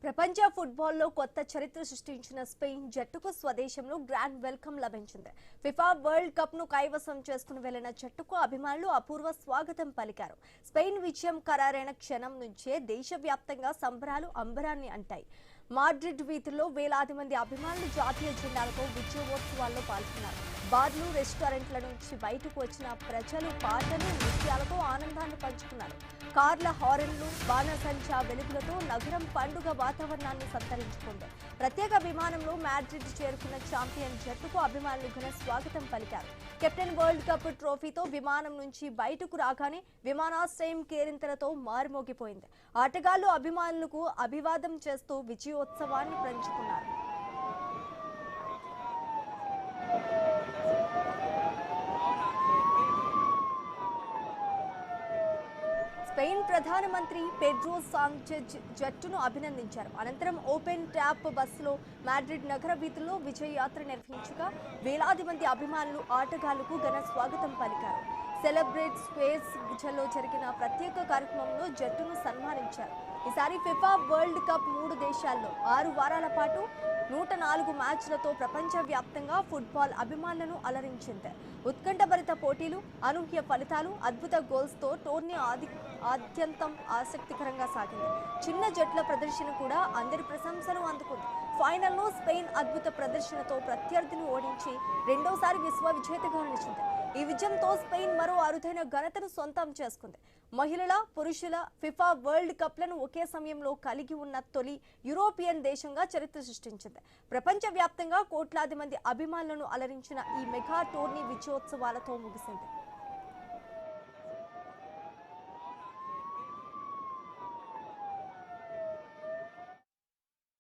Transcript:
ప్రపంచ ఫుట్బాల్లో కొత్త చరిత్ర సృష్టించిన స్పెయిన్ జట్టుకు స్వదేశంలో గ్రాండ్ వెల్కమ్ లభించింది. ఫిఫా వరల్డ్ కప్ ను కైవసం చేసుకుని వెళ్లిన జట్టుకు అభిమానులు అపూర్వ స్వాగతం పలికారు. స్పెయిన్ విజయం ఖరారైన క్షణం నుంచే దేశవ్యాప్తంగా సంబరాలు అంబరాన్ని అంటాయి. మాడ్రిడ్ వీధుల్లో వేలాది మంది అభిమానులు జాతీయ జెండాలతో విజయోత్సవాల్లో పాల్గొన్నారు. బార్లు, రెస్టారెంట్ల నుంచి బయటకు వచ్చిన ప్రజలు పాటలు, నృత్యాలతో ఆనందాన్ని పంచుకున్నారు. కార్ల హారన్లు, బాణసంచా వెలుగులతో నగరం పండుగ వాతావరణాన్ని సంతరించుకుంది. ప్రత్యేక విమానంలో మాడ్రిడ్ చేరుకున్న ఛాంపియన్ జట్టుకు అభిమానులు ఘన స్వాగతం పలికారు. కెప్టెన్ వరల్డ్ కప్ ట్రోఫీతో విమానం నుంచి బయటకు రాగానే విమానాశ్రయం కేరింతలతో మారుమోగిపోయింది. ఆటగాళ్లు అభిమానులకు అభివాదం చేస్తూ విజయోత్సవాన్ని పంచుకున్నారు. స్పెయిన్ ప్రధానమంత్రి పెడ్రో సాంచెజ్ జట్టును అభినందించారు. అనంతరం ఓపెన్ ట్యాప్ బస్సులో మాడ్రిడ్ నగర వీధుల్లో విజయయాత్ర నిర్వహించగా వేలాది మంది అభిమానులు ఆటగాళ్లకు ఘన స్వాగతం పలికారు. సెలబ్రేట్ స్క్వేర్స్ లో జరిగిన ప్రత్యేక కార్యక్రమంలో జట్టును సన్మానించారు. ఈసారి ఫిఫా వరల్డ్ కప్ 3 దేశాల్లో 6 వారాల పాటు 104 మ్యాచ్లతో ప్రపంచవ్యాప్తంగా ఫుట్బాల్ అభిమానులను అలరించింది. ఉత్కంఠభరిత పోటీలు, అనూహ్య ఫలితాలు, అద్భుత గోల్స్తో టోర్నీ ఆద్యంతం ఆసక్తికరంగా సాగింది. చిన్న జట్ల ప్రదర్శన కూడా అందరి ప్రశంసలు అందుకుంది. ఫైనల్లో స్పెయిన్ అద్భుత ప్రదర్శనతో ప్రత్యర్థిని ఓడించి రెండోసారి విశ్వ విజేతగా నిలిచింది. ఈ విజయంతో స్పెయిన్ మరో అరుదైన ఘనతను సొంతం చేసుకుంది. మహిళల, పురుషుల ఫిఫా వరల్డ్ కప్లను ఒకే సమయంలో కలిగి ఉన్న తొలి యూరోపియన్ దేశంగా చరిత్ర సృష్టించింది. ప్రపంచవ్యాప్తంగా కోట్లాది మంది అభిమానులను అలరించిన ఈ మెగా టోర్నీ విజయోత్సవాలతో ముగిసింది.